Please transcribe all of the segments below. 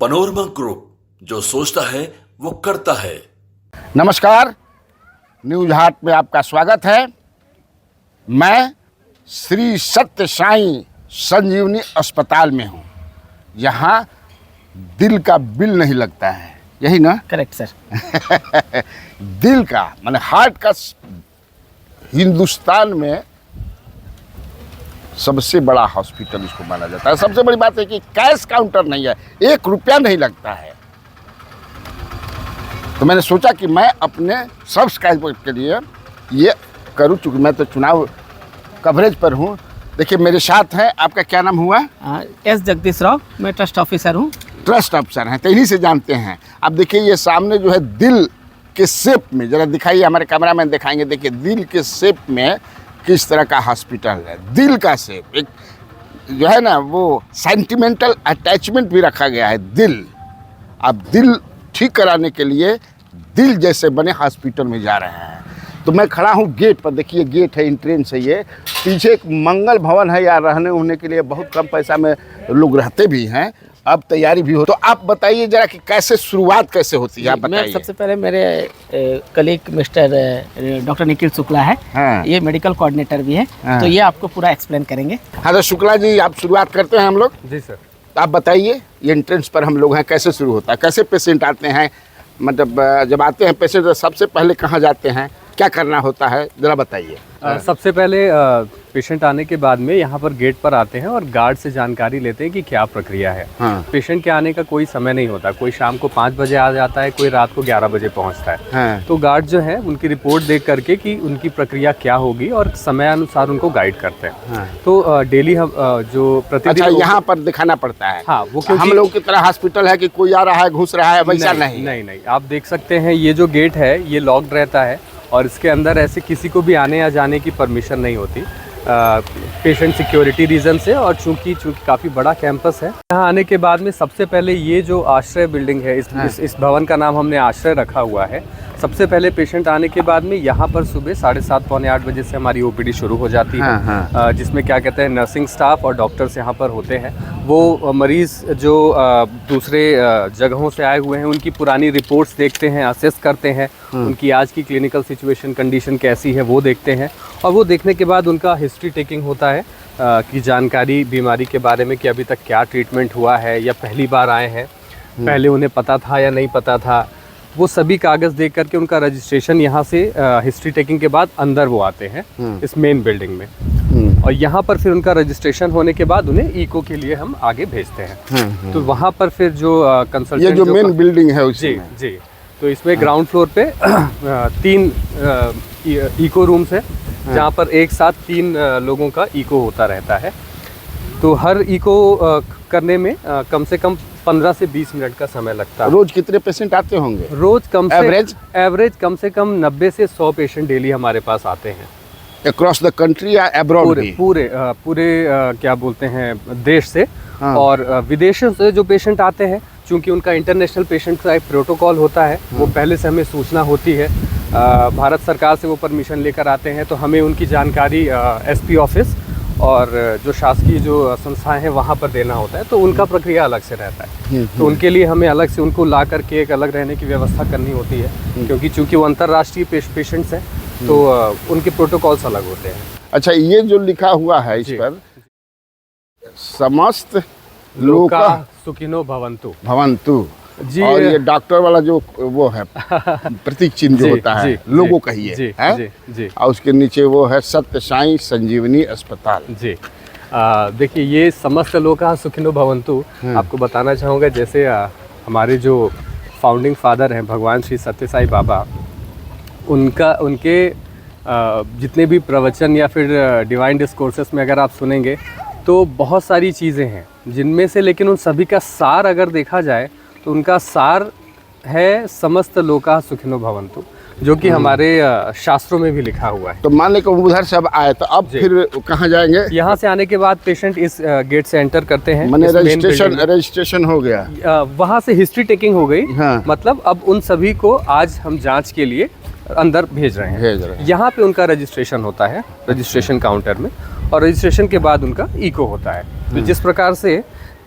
Panorama group, जो सोचता है वो करता है। नमस्कार, न्यूज हाट में आपका स्वागत है। मैं श्री सत्य साईं संजीवनी अस्पताल में हूँ। यहाँ दिल का बिल नहीं लगता है, यही ना? Correct sir. दिल का माने हार्ट का हिंदुस्तान में सबसे बड़ा हॉस्पिटल इसको माना जाता है। सबसे बड़ी बात है कि कैश काउंटर नहीं है, 1 रुपया नहीं लगता है। तो मैंने सोचा कि मैं अपने सब्सक्राइबर के लिए ये करूं, चूँकि मैं तो चुनाव कवरेज पर हूं। देखिए मेरे साथ हैं, आपका क्या नाम हुआ? एस जगदीश राव, मैं ट्रस्ट ऑफिसर हूँ। ट्रस्ट ऑफिसर हैं, तो इन्हीं से जानते हैं। अब देखिए ये सामने जो है दिल के शेप में, जरा दिखाइए, हमारे कैमरामैन दिखाएंगे। देखिए दिल के शेप में किस तरह का हॉस्पिटल है। दिल का शेप, एक जो है ना वो सेंटिमेंटल अटैचमेंट भी रखा गया है। दिल, अब दिल ठीक कराने के लिए दिल जैसे बने हॉस्पिटल में जा रहे हैं। तो मैं खड़ा हूँ गेट पर। देखिए गेट है, एंट्रेंस है ये। पीछे एक मंगल भवन है, या रहने उहने के लिए बहुत कम पैसा में लोग रहते भी हैं। अब तैयारी भी हो। तो आप बताइए जरा कि कैसे शुरुआत कैसे होती है, आप बताइए। मैं सबसे पहले मेरे colleague mister doctor Nikhil Shukla है। हाँ। ये मेडिकल कोऑर्डिनेटर भी है। हाँ। तो ये आपको पूरा एक्सप्लेन करेंगे। हाँ तो शुक्ला जी, आप शुरुआत करते हैं हम लोग। जी सर। आप बताइए, ये एंट्रेंस पर हम लोग हैं, कैसे शुरू होता है, कैसे पेशेंट आते हैं? मतलब जब आते हैं पेशेंट तो सबसे पहले कहाँ जाते हैं, क्या करना होता है, ज़रा बताइए। सबसे पहले पेशेंट आने के बाद में यहाँ पर गेट पर आते हैं और गार्ड से जानकारी लेते हैं कि क्या प्रक्रिया है। हाँ। पेशेंट के आने का कोई समय नहीं होता, कोई शाम को 5 बजे आ जाता है, कोई रात को 11 बजे पहुँचता है। हाँ। तो गार्ड जो है उनकी रिपोर्ट देख करके कि उनकी प्रक्रिया क्या होगी और समय अनुसार उनको गाइड करते हैं। हाँ। तो डेली हम जो प्रतिदिन। अच्छा, यहाँ पर दिखाना पड़ता है? हाँ, वो हम लोग की तरह हॉस्पिटल है कि कोई आ रहा है घुस रहा है, वैसा नहीं? नहीं, आप देख सकते हैं ये जो गेट है ये लॉक्ड रहता है और इसके अंदर ऐसे किसी को भी आने या जाने की परमिशन नहीं होती, पेशेंट सिक्योरिटी रीज़न से। और चूंकि काफ़ी बड़ा कैंपस है, यहाँ आने के बाद में सबसे पहले ये जो आश्रय बिल्डिंग है, इस भवन का नाम हमने आश्रय रखा हुआ है। सबसे पहले पेशेंट आने के बाद में यहाँ पर सुबह 7:30 पौने 8 बजे से हमारी ओपीडी शुरू हो जाती है। हाँ। जिसमें क्या कहते हैं नर्सिंग स्टाफ और डॉक्टर्स यहाँ पर होते हैं। वो मरीज़ जो दूसरे जगहों से आए हुए हैं उनकी पुरानी रिपोर्ट्स देखते हैं, असेस करते हैं, उनकी आज की क्लिनिकल सिचुएशन कंडीशन कैसी है वो देखते हैं। और वो देखने के बाद उनका हिस्ट्री टेकिंग होता है कि जानकारी बीमारी के बारे में कि अभी तक क्या ट्रीटमेंट हुआ है, या पहली बार आए हैं, पहले उन्हें पता था या नहीं पता था। वो सभी कागज़ देख करके उनका रजिस्ट्रेशन यहाँ से हिस्ट्री टेकिंग के बाद अंदर वो आते हैं इस मेन बिल्डिंग में। और यहाँ पर फिर उनका रजिस्ट्रेशन होने के बाद उन्हें इको के लिए हम आगे भेजते हैं। तो वहाँ पर फिर जो कंसल्टेंट, ये जो मेन बिल्डिंग है उसमें? जी। तो इसमें ग्राउंड फ्लोर पे 3 इको रूम्स है, जहाँ पर एक साथ 3 लोगों का इको होता रहता है। तो हर इको करने में कम से कम 15 से 20 मिनट का समय लगता है। रोज कितने पेशेंट आते होंगे? रोज एवरेज कम से कम 90 से 100 पेशेंट डेली हमारे पास आते हैं। अक्रॉस द कंट्री या अब्रॉड? पूरे क्या बोलते हैं, देश से। हाँ। और विदेशों से जो पेशेंट आते हैं, चूंकि उनका इंटरनेशनल पेशेंट का एक प्रोटोकॉल होता है, वो पहले से हमें सूचना होती है। भारत सरकार से वो परमिशन लेकर आते हैं, तो हमें उनकी जानकारी एसपी ऑफिस और जो शासकीय जो संस्थाएं हैं वहाँ पर देना होता है। तो उनका प्रक्रिया अलग से रहता है। तो उनके लिए हमें अलग से उनको ला करके एक अलग रहने की व्यवस्था करनी होती है, क्योंकि चूंकि वो अंतर्राष्ट्रीय पेशेंट्स हैं, तो उनके प्रोटोकॉल्स अलग होते हैं। अच्छा, ये जो लिखा हुआ है इस पर, समस्त लोका सुखिनो भवन्तु जी, और ये डॉक्टर वाला जो वो है प्रतीक चिन्ह जो होता है, लोगो कहिए, जी। और उसके नीचे वो है सत्य साईं संजीवनी अस्पताल। जी। देखिए ये समस्त लोका सुखिनो भवन्तु, आपको बताना चाहूँगा, जैसे हमारे जो फाउंडिंग फादर हैं भगवान श्री सत्य साई बाबा, उनके जितने भी प्रवचन या फिर डिवाइन डिस्कोर्सेस में अगर आप सुनेंगे तो बहुत सारी चीज़ें हैं जिनमें से, लेकिन उन सभी का सार अगर देखा जाए तो उनका सार है समस्त लोका सुखिनो भवन्तु, जो कि हमारे शास्त्रों में भी लिखा हुआ है। तो मान लें कि उधर से अब आए, तो अब फिर कहाँ जाएंगे? यहाँ से आने के बाद पेशेंट इस गेट से एंटर करते हैं। मैंने रजिस्ट्रेशन हो गया, वहाँ से हिस्ट्री टेकिंग हो गई। हाँ। मतलब अब उन सभी को आज हम जांच के लिए अंदर भेज रहे हैं। यहाँ पे उनका रजिस्ट्रेशन होता है रजिस्ट्रेशन काउंटर में, और रजिस्ट्रेशन के बाद उनका इको होता है। तो जिस प्रकार से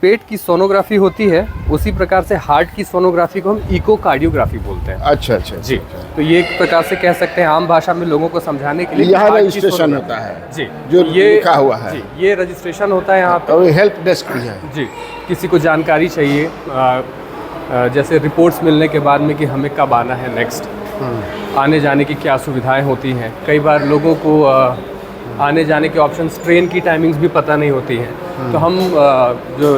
पेट की सोनोग्राफी होती है उसी प्रकार से हार्ट की सोनोग्राफी को हम इकोकार्डियोग्राफी बोलते हैं। अच्छा अच्छा जी, तो ये एक प्रकार से कह सकते हैं आम भाषा में लोगों को समझाने के लिए यहाँ हार्ट की रजिस्ट्रेशन सोनोग्राफी। होता है जी, जो ये लिखा हुआ है। जी, ये रजिस्ट्रेशन होता है यहाँ पे। और हेल्प डेस्क भी है। जी, किसी को जानकारी चाहिए जैसे रिपोर्ट्स मिलने के बाद में कि हमें कब आना है नेक्स्ट, आने जाने की क्या सुविधाएं होती हैं। कई बार लोगों को आने जाने के ऑप्शंस, ट्रेन की टाइमिंग्स भी पता नहीं होती हैं, तो हम जो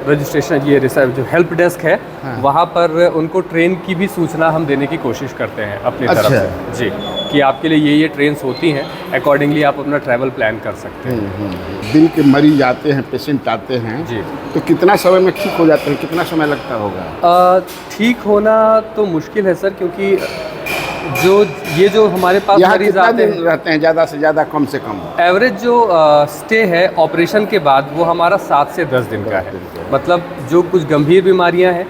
रजिस्ट्रेशन ये रिसर्च जो हेल्प डेस्क है वहाँ पर उनको ट्रेन की भी सूचना हम देने की कोशिश करते हैं अपनी तरफ से। जी, कि आपके लिए ये ट्रेन्स होती हैं, अकॉर्डिंगली आप अपना ट्रैवल प्लान कर सकते हैं। दिल के मरीज आते हैं, पेशेंट आते हैं जी, तो कितना समय में ठीक हो जाते हैं, कितना समय लगता होगा? ठीक होना तो मुश्किल है सर, क्योंकि जो हमारे पास यहाँ मरीज कितना आते दिन हैं, रहते हैं? ज़्यादा से ज़्यादा, कम से कम? एवरेज जो स्टे है ऑपरेशन के बाद वो हमारा 7 से 10 दिन का है। मतलब जो कुछ गंभीर बीमारियां हैं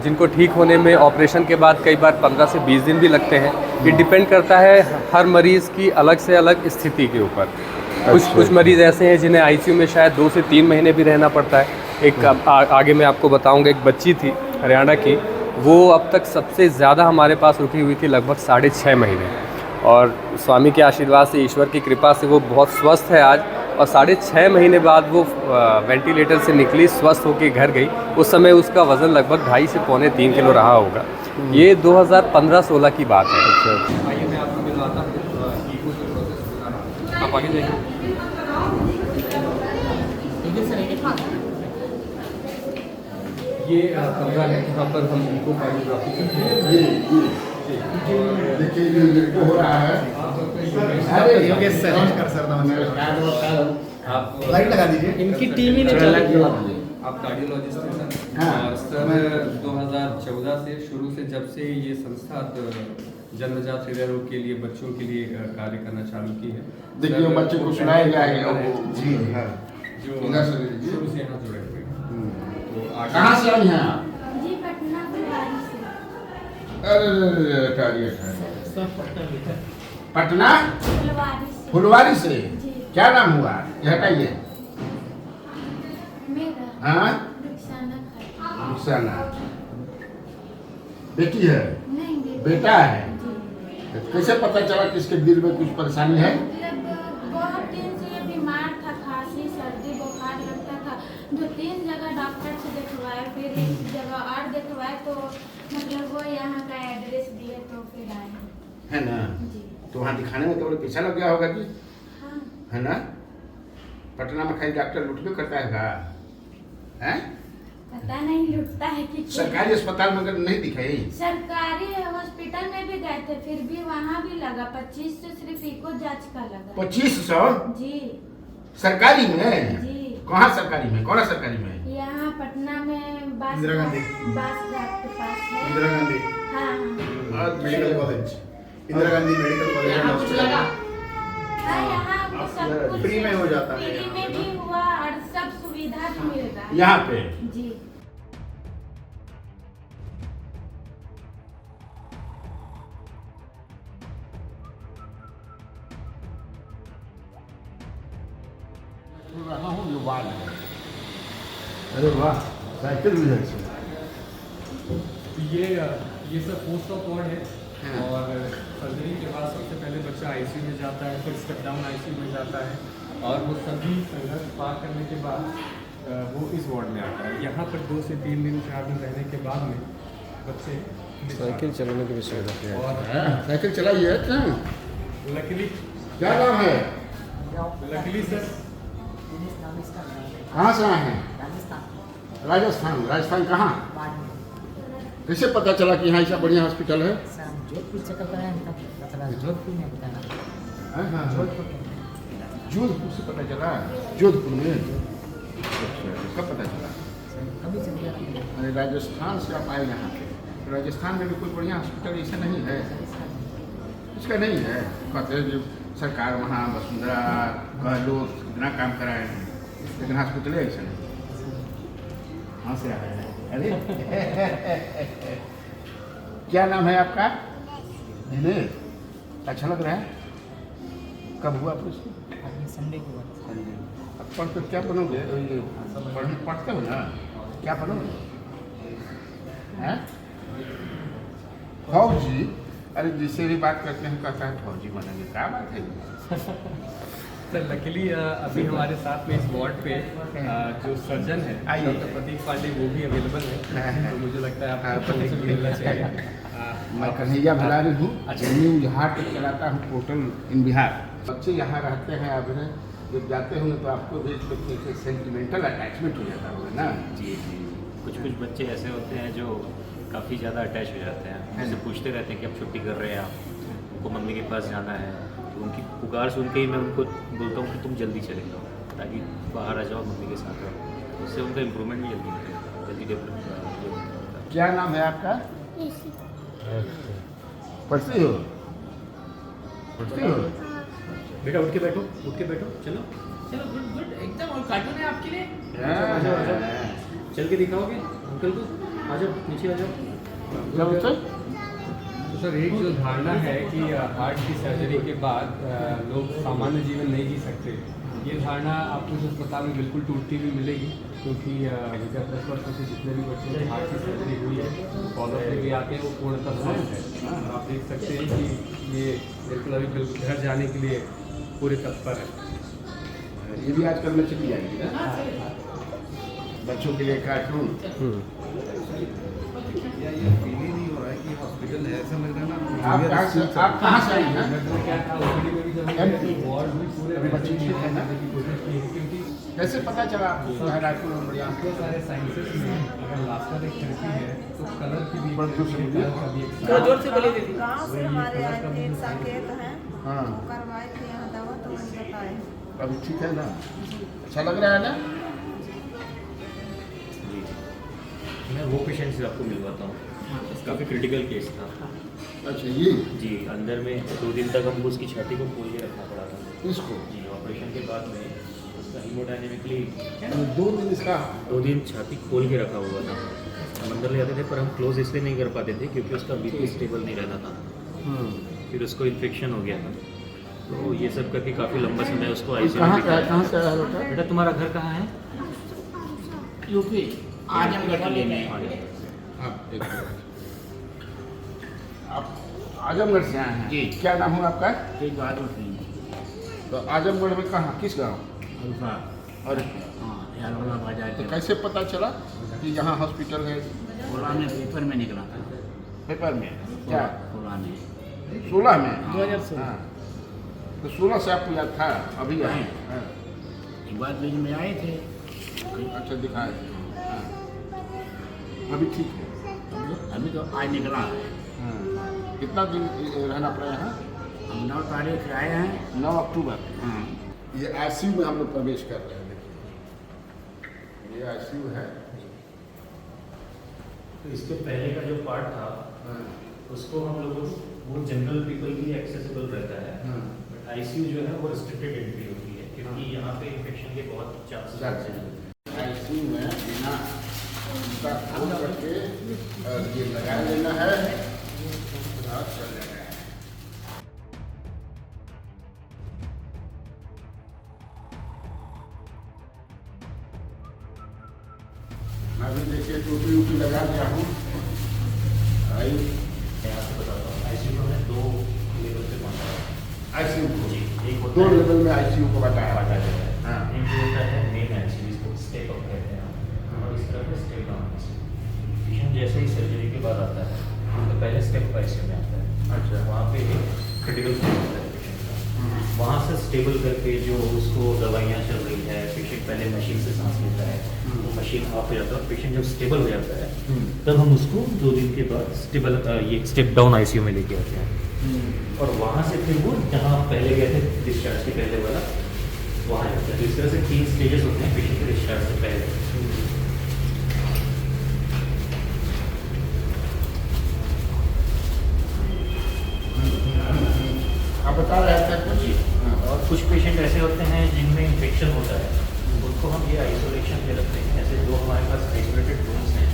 जिनको ठीक होने में ऑपरेशन के बाद कई बार 15 से 20 दिन भी लगते हैं। ये डिपेंड करता है हर मरीज़ की अलग से अलग स्थिति के ऊपर। कुछ मरीज़ ऐसे हैं जिन्हें आईसीयू में शायद 2 से 3 महीने भी रहना पड़ता है। एक आगे मैं आपको बताऊँगा, एक बच्ची थी हरियाणा की, वो अब तक सबसे ज़्यादा हमारे पास रुकी हुई थी, लगभग 6.5 महीने। और स्वामी के आशीर्वाद से, ईश्वर की कृपा से वो बहुत स्वस्थ है आज, और 6.5 महीने बाद वो वेंटिलेटर से निकली, स्वस्थ होकर घर गई। उस समय उसका वज़न लगभग 2.5 से पौने 3 किलो रहा होगा। ये 2015-16 की बात है। आइए मैं आपको मिलवाता हूँ ईको के प्रोसेस। आप आगे जाइए। ये कमरा है जहाँ पर हम इको कार्डियोग्राफी करते हैं। देखिए ये हो रहा है। योगेश सर, नमस्कार सर, नमस्कार। आप लाइट लगा दीजिए। इनकी टीम ही नहीं चला। आप कार्डियोलॉजिस्ट हैं सर? हाँ। और सर 2014 से शुरू से जब से ये संस्था जन्मजात हृदय रोग के लिए बच्चों के लिए कार्य करना चालू की है। देखिए वो बच्चे को सुनाया जाएगा। जी हाँ, जो इधर से लीजिए। शुरू से यहाँ जुड़े हुए हैं। तो आगे कहाँ से आई हैं आप? जी पटना फुलवारी से। अरे पटना फुलवारी से। फुलवारी से। जी। क्या नाम हुआ? ये हटाइए। मेरा हाँ, रुखसाना खान। रुखसाना बेटी है? नहीं बेटा है? जी। कैसे पता चला कि इसके दिल में कुछ परेशानी है? मतलब बहुत दिन से ये बीमार था, खांसी सर्दी बुखार लगता था। 2-3 जगह डॉक्टर से दिखवाए, फिर एक जगह और दिखवाए, तो मतलब वो यहाँ का एड्रेस दिए तो फिर आए। है ना? जी तो वहाँ दिखाने में तो बड़ा पैसा लग गया होगा जी, हाँ। है ना? पटना में खाली डॉक्टर लुटबे करता है का? हैं? पता नहीं लुटता है कि क्या। सरकारी अस्पताल में अगर नहीं दिखाई? सरकारी हॉस्पिटल में भी गए थे, फिर भी वहाँ भी लगा 2500 सिर्फ इको जांच का लगा। 2500? जी सरकारी में? जी। कहाँ सरकारी में? कौन सरकारी में? यहाँ पटना में बास इंदिरा गांधी। बास घाट के पास है। इंदिरा गांधी हाँ medical college, Indira Gandhi medical college and hospital. हाँ, यहाँ आपको सब कुछ फ्री में हो जाता है। फ्री में भी हुआ और सब सुविधा भी मिल रहा है यहाँ पे? जी। रहा हूँ ये वार्ड है। अरे वाह, साइकिल भी है इसमें। ये सब पोस्ट ऑफ वार्ड है। और सर्जरी के बाद सबसे पहले बच्चा आईसीयू में जाता है, फिर स्टेप डाउन आईसीयू में जाता है, और वो सभी संघर्ष पार करने के बाद वो इस वार्ड में आता है। यहाँ पर 2 से 3 दिन 4 दिन रहने के बाद में बच्चे साइकिल चलाने की भी सुविधा है। और साइकिल चलाइए क्या? लकीली क्या नाम है? लकीली सर कहाँ से आए हैं? राजस्थान। राजस्थान कहाँ? कैसे पता चला कि यहाँ ऐसा बढ़िया हॉस्पिटल है? जोधपुर चेकअप कराया था, पता लगा जोधपुर में बताया। हाँ, जोधपुर जोधपुर से पता चला? जोधपुर में? अच्छा, कब पता चला? कभी चल गया। अरे राजस्थान से आप आए यहाँ पे, तो राजस्थान में भी कोई बढ़िया हॉस्पिटल ऐसा नहीं है? इसका नहीं है? कहते हैं जो सरकार वहाँ वसुंधरा गहलोत कितना काम कराए हैं, लेकिन हॉस्पिटल ऐसा नहीं। कहाँ से आए हैं? अरे क्या नाम है आपका? दिनेश। अच्छा लग रहा है? कब हुआ आपको इसको? संडे को हुआ। पढ़ तो क्या बनोगे? पढ़ते हो ना, क्या बनोगे? हैं? फौजी? अरे जिससे भी बात करते हैं कहता है फौजी बनेंगे, क्या बात है? सर लकीली अभी हमारे साथ में इस वार्ड पे जो सर्जन है आइए। डॉक्टर प्रतीक पांडे वो भी अवेलेबल है, तो मुझे लगता है आपको उनसे मिलना चाहिए। मैं कन्हैया भलारी हूँ, अच्छा। न्यू हाट चलाता हूँ पोर्टल इन बिहार। बच्चे यहाँ रहते हैं, अब जब जाते होंगे तो आपको भी एक सेंटिमेंटल अटैचमेंट हो जाता होगा ना? जी जी, कुछ कुछ बच्चे ऐसे होते हैं जो काफ़ी ज़्यादा अटैच हो जाते हैं, मुझसे पूछते रहते हैं कि अब छुट्टी कर रहे हैं आप, उनको मम्मी के पास जाना है, तो उनकी पुकार सुन के ही मैं उनको बोलता हूँ कि तुम जल्दी चले जाओ ताकि बाहर आ जाओ, मम्मी के साथ रहो, उससे उनका इम्प्रूवमेंट भी जल्दी मिलेगा, जल्दी डेवलप। क्या नाम है आपका? पढ़ती हो? पढ़ती हो? बेटा उठ के बैठो, चलो चलो, गुड गुड, एकदम। और कार्टून है आपके लिए, आ जाओ, चल के दिखाओगे अंकल को, आ जाओ नीचे आ जाओ। जब तो सर एक जो धारणा है कि हार्ट की सर्जरी के बाद लोग सामान्य जीवन नहीं जी सकते, ये धारणा आपको इस अस्पताल में बिल्कुल टूटती हुई मिलेगी, क्योंकि विगत 10 वर्षों से जितने भी बच्चों की हार्ट की सर्जरी हुई है फॉलोअप में भी आते हैं, वो पूर्णतः स्वस्थ है। आप देख सकते हैं कि ये बिल्कुल अभी बिल्कुल घर जाने के लिए पूरे तत्पर है। ये भी आजकल में चली जाएगी ना, बच्चों के लिए कार्टून। आप कहाँ से आई हैं? क्या था ओपीडी में भी जब वार्ड में पूरे बच्चे ठीक है ना? की कोशिश की है, क्योंकि कैसे पता चला आपको रायपुर में बढ़िया? बहुत सारे साइंसेस में अगर लास्टर एक थेरेपी है तो कलर की भी बड़ी दूसरी कलर का भी एक थोड़ा जोर से बोलिए दीदी। गाँव से हमारे आए थे, एक साकेत हैं, हाँ, करवाए थे यहाँ दवा, तो मैंने बताए। अभी ठीक है ना? अच्छा लग रहा है ना? मैं वो पेशेंट से आपको मिलवाता हूँ, काफ़ी क्रिटिकल केस था। अच्छा ये जी, अंदर में 2 दिन तक हमको उसकी छाती को खोल के रखना पड़ा था। इसको जी, ऑपरेशन के बाद में उसका हीमोडायनेमिकली 2 दिन इसका 2 दिन छाती खोल के रखा हुआ था। हम अंदर ले आते थे पर हम क्लोज इसलिए नहीं कर पाते थे क्योंकि उसका बीपी स्टेबल नहीं रहता था, फिर उसको इन्फेक्शन हो गया था, तो ये सब करके काफ़ी लंबा समय उसको आईसीयू में बिताया। कहाँ से आया बेटा? बेटा तुम्हारा घर कहाँ है? यूपी आजमगढ़ जिले में। आप एक मिनट। आप आजमगढ़ से आए हैं? जी। क्या नाम है आपका? तेज बहादुर सिंह, तो आजमगढ़ में कहाँ, किस गांव? अल्फा, और हाँ यारोला बाजार तो के कैसे पता चला कि यहाँ हॉस्पिटल है? पुराने में पेपर में निकला था। पेपर में क्या? पुराने 16 में? 2016। हाँ। तो 16 से आपको याद था? अभी आए? नहीं। हाँ। एक बार बीच में आए थे, अच्छा दिखाए थे। हाँ। अभी ठीक है? अभी तो आज निकला है। हाँ। कितना दिन रहना पड़ा यहाँ? हम 9 तारीख से आए हैं। 9 अक्टूबर। हाँ, ये आईसीयू में हम लोग प्रवेश कर रहे हैं, देखिए ये आईसीयू है। तो इसके पहले का जो पार्ट था उसको हम लोगों वो जनरल पीपल के लिए एक्सेसिबल रहता है, बट आईसीयू जो है वो रिस्ट्रिक्टेड एंट्री होती है क्योंकि यहाँ पे इन्फेक्शन के बहुत चांसेस हैं। आईसीयू में बिना उसका खोल करके और ये लगा लेना है और चल जाना है। मैं भी देखिए टोपी वोपी लगा दिया हूँ। आई मैं आपको बताता हूँ आईसीयू को हमने 2 लेवल पे बांटा है। आईसीयू को जी, एक होता 2 है लेवल में आईसीयू को बताया। बांटा जाता है। हाँ। एक जो होता है मेन आईसीयू, जिसको स्टेप अप कहते हैं हम, और इस तरह से स्टेप डाउन आईसीयू। पेशेंट जैसे ही सर्जरी के बाद आता है तो पहले स्टेप आईसीयू में आता है। अच्छा। वहाँ पे एक क्रिटिकल स्टेज होता है पेशेंट का, वहाँ से स्टेबल करके जो उसको दवाइयाँ चल रही है, पेशेंट पहले मशीन से सांस लेता है, वो मशीन ऑफ हो जाता है, पेशेंट जब स्टेबल हो जाता है तब हम उसको 2 दिन के बाद स्टेबल ये स्टेप डाउन आईसीयू में लेके आते हैं, और वहाँ से फिर वो जहाँ पहले गए थे डिस्चार्ज के पहले वाला वहाँ जाता है। तो इस तरह से 3 स्टेजेस होते हैं पेशेंट के डिस्चार्ज से पहले। आप बता रहे थे कुछ? और कुछ पेशेंट ऐसे होते हैं जिनमें इन्फेक्शन होता है, उनको हम ये आइसोलेशन में रखते हैं। ऐसे 2 हमारे पास आइसोलेटेड रूम्स हैं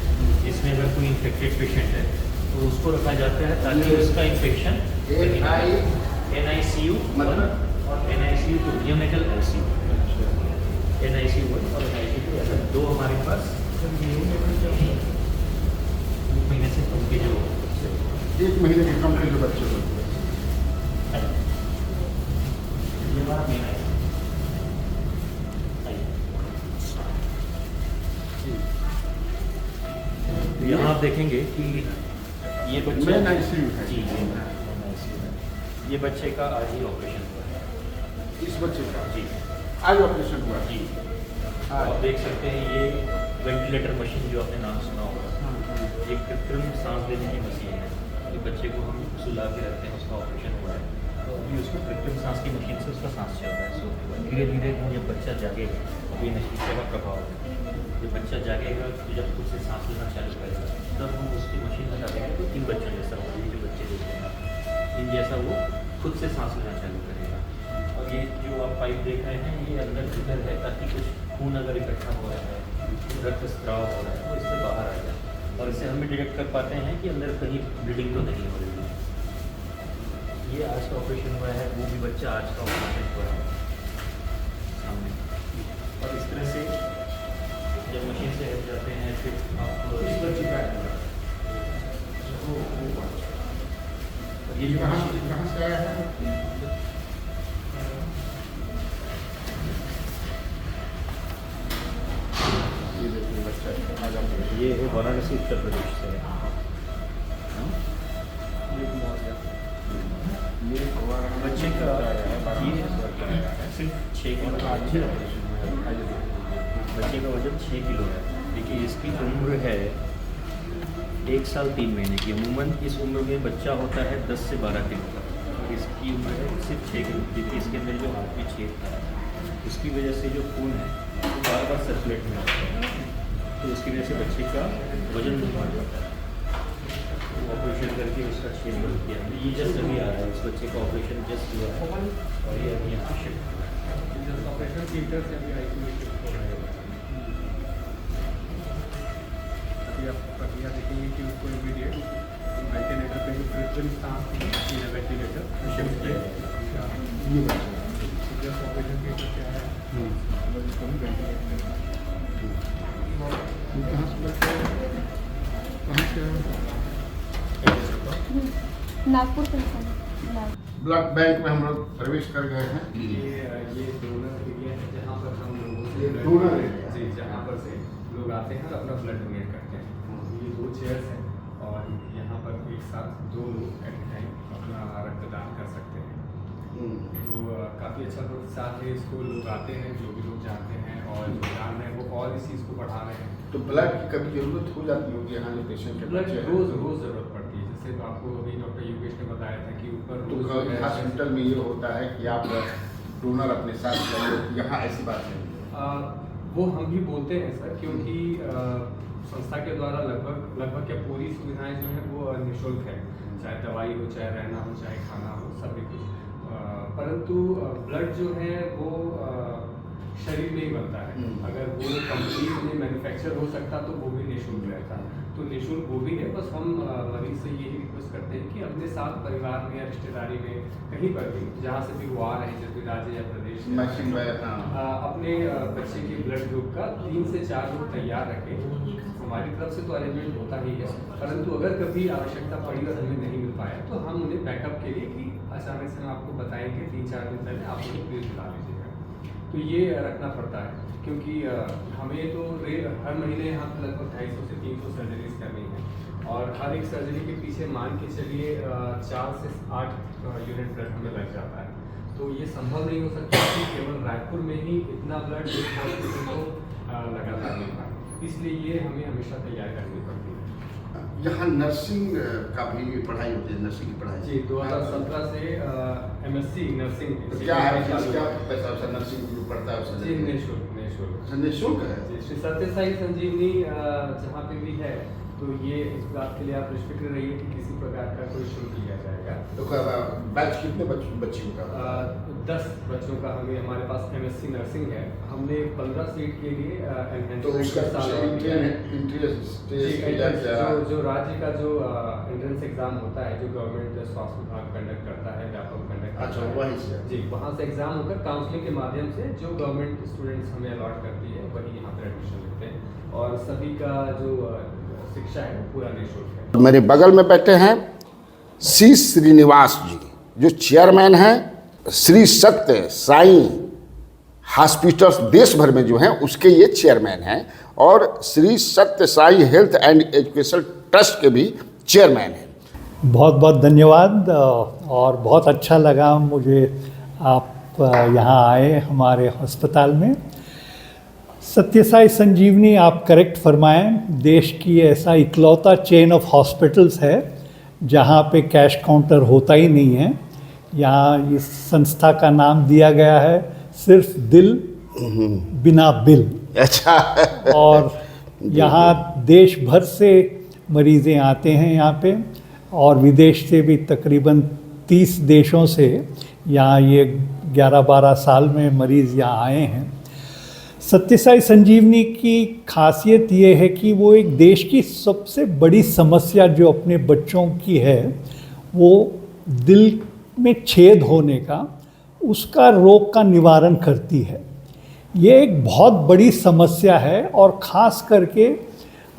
जिसमें अगर कोई इन्फेक्टेड पेशेंट है तो उसको रखा जाता है ताकि उसका इन्फेक्शन NICU मतलब? और NICU 2 नियोनेटल ICU। NICU 1 और NICU 2 ऐसा 2 हमारे पास 1 महीने से कम के जो बच्चे 1 महीने के कम के जो बच्चे होते हैं। ये हमारा मेन है। तो यहाँ आप देखेंगे कि ये बच्चे मेन ICU है। जी ये मेन ICU है। ये बच्चे का आज ही ऑपरेशन हुआ है। इस बच्चे का जी आज ऑपरेशन हुआ जी तो आप देख सकते हैं ये वेंटिलेटर मशीन जो आपने नाम सुना होगा, ये कृत्रिम सांस लेने की मशीन है। ये बच्चे को हम सुला के रखते हैं, उसका ऑपरेशन हुआ है तो अभी उसको कृत्रिम सांस की मशीन से उसका सांस चल रहा है। सो धीरे धीरे जब बच्चा जागेगा, अभी नशीले का प्रभाव है, जब बच्चा जागेगा तो जब खुद से सांस लेना चालू करेगा तब हम उसकी मशीन हटा देंगे तो 3 बच्चों जैसा होगा। ये जो बच्चे देख रहे हैं इन जैसा वो खुद से सांस लेना चालू करेगा। और ये जो आप पाइप देख रहे हैं ये अंदर इधर है ताकि कुछ खून अगर इकट्ठा हो रहा है, रक्त स्त्राव हो रहा है तो इससे बाहर आ जाए और इससे हम डिटेक्ट कर पाते हैं कि अंदर कहीं ब्लीडिंग तो नहीं हो रही है। ये आज का ऑपरेशन हुआ है, वो भी बच्चा आज का ऑपरेशन हुआ है सामने। और इस तरह से जब मशीन से हट जाते हैं फिर आप इस बच्चे का ये जो कहाँ से आया है? ये देखिए बच्चा ये है वाराणसी उत्तर प्रदेश से है। ये बच्चे का ये सिर्फ 6 किलो बच्चे का वजन 6 किलो है। देखिए इसकी उम्र है 1 साल 3 महीने की। अमूमन इस उम्र में बच्चा होता है 10 से 12 किलो का, और इसकी उम्र है सिर्फ 6 किलो क्योंकि इसके अंदर जो हाथ में छेद था उसकी वजह से जो खून है वो बार बार सर्कुलेट में आता है, तो उसकी वजह से बच्चे का वजन नहीं बढ़ जाता है। तो ऑपरेशन करके उसका छेद बंद किया। ये जस्ट अभी आ रहा है, इस बच्चे का ऑपरेशन जस्ट हुआ है और ये अभी यहाँ शिफ्ट हुआ है। ऑपरेशन थिएटर से अभी ICU शिफ्ट हो रहे हैं। अभी आप प्रक्रिया देखेंगे कि उसको इमीडिएट वेंटिलेटर पे कृत्रिम सांस की मशीन है, वेंटिलेटर शिफ्ट किया ये बच्चा जस्ट ऑपरेशन थिएटर से आया है। ये कहाँ से बच्चा है? कहाँ से है? नागपुर से ब्लड बैंक में हम लोग प्रवेश कर गए हैं। ये डोनर एरिया है जहाँ पर हम लोगों से ये डोनर एरिया? जी, जहाँ पर से लोग आते हैं और अपना ब्लड डोनेट करते हैं। ये 2 चेयर्स हैं और यहाँ पर एक साथ 2 लोग एट ए टाइम अपना रक्तदान कर सकते हैं। तो काफ़ी अच्छा प्रतिसाद है इसको, लोग आते हैं जो भी लोग जानते हैं और जो जान रहे हैं वो और इस चीज़ को बढ़ा रहे हैं। तो ब्लड की कभी जरूरत हो जाती होगी यहाँ जो पेशेंट के ब्लड बच्चे हैं? रोज़ ज़रूरत पड़ती है। जैसे आपको अभी डॉक्टर योगेश ने बताया था कि ऊपर तो रोज़ कभी हॉस्पिटल में ये होता है कि आप डोनर अपने साथ ले लो, यहाँ ऐसी बात नहीं। वो हम भी बोलते हैं सर, क्योंकि संस्था के द्वारा लगभग क्या पूरी सुविधाएं जो है वो निःशुल्क है, चाहे दवाई हो, चाहे रहना हो, चाहे खाना हो, सभी कुछ। परंतु ब्लड जो है वो शरीर में ही बनता है। अगर वो कंपनी में मैन्युफैक्चर हो सकता तो वो भी निःशुल्क रहता, तो निःशुल्क वो भी है। बस हम मरीज से यही रिक्वेस्ट करते हैं कि अपने साथ परिवार में या रिश्तेदारी में कहीं पर भी जहाँ से भी वो आ रहे हैं, जिस भी राज्य या प्रदेश से, अपने बच्चे के ब्लड ग्रुप का 3 से 4 ग्रुप तैयार रखें। हमारी तरफ से तो अरेंजमेंट होता ही है, परंतु अगर कभी आवश्यकता पड़ी और हमें नहीं मिल पाया तो हम उन्हें बैकअप के लिए कि अचानक से हम आपको बताएंगे 3-4 दिन पहले आप मुझे प्लीज़ बुला लीजिएगा। तो ये रखना पड़ता है क्योंकि हमें तो हर महीने यहाँ पर लगभग 250 से 300 सर्जरीज करनी है और हर एक सर्जरी के पीछे मान के चलिए 4 से 8 यूनिट ब्लड हमें लग जाता है। तो ये संभव नहीं हो सकता कि केवल रायपुर में ही इतना ब्लड एक हॉस्पिटल को लगातार मिल पाए, इसलिए ये हमें हमेशा तैयार करनी पड़ती है। यहाँ नर्सिंग का भी पढ़ाई होती है, नर्सिंग की पढ़ाई? जी, 2017 से MSc नर्सिंग। तो क्या है, क्या पैसा वैसा नर्सिंग जो पढ़ता है उससे? जी निःशुल्क निःशुल्क है। जी, श्री सत्य साई संजीवनी जहाँ पे भी है तो ये इस बात के लिए आप निश्चित रहिए कि किसी प्रकार का कोई शुल्क लिया जाएगा। तो बैच कितने बच्चियों का? 10 बच्चों का हमारे पास MSc नर्सिंग है। हमने 15 सीट के लिए तो उसका जो राज्य का जो एंट्रेंस एग्जाम होता है, जो गवर्नमेंट स्वास्थ्य विभाग कंडक्ट करता है, व्यापक कंडक्ट करता है, वहीं से जी वहाँ से एग्जाम होकर काउंसलिंग के माध्यम से जो गवर्नमेंट स्टूडेंट्स हमें अलॉट करती है वही यहाँ पर एडमिशन लेते हैं और सभी का जो शिक्षा है वो पूरा निःशुल्क है। मेरे बगल में बैठे हैं सी श्रीनिवास जी, जो चेयरमैन हैं श्री सत्य साई हॉस्पिटल्स देश भर में जो हैं उसके ये चेयरमैन हैं और श्री सत्य Sai health and education trust के भी चेयरमैन हैं। बहुत बहुत धन्यवाद और बहुत अच्छा लगा मुझे आप यहाँ आए हमारे अस्पताल में। सत्य साई संजीवनी, आप करेक्ट फरमाएं, देश की ऐसा इकलौता चेन ऑफ हॉस्पिटल्स है जहाँ पे कैश काउंटर होता ही नहीं है। यहाँ इस संस्था का नाम दिया गया है सिर्फ दिल बिना बिल। अच्छा। और यहाँ देश भर से मरीज़ें आते हैं यहाँ पे और विदेश से भी तकरीबन 30 देशों से यहाँ ये 11-12 साल में मरीज़ यहाँ आए हैं। सत्य साई संजीवनी की खासियत ये है कि वो एक देश की सबसे बड़ी समस्या जो अपने बच्चों की है, वो दिल में छेद होने का, उसका रोग का निवारण करती है। ये एक बहुत बड़ी समस्या है और ख़ास करके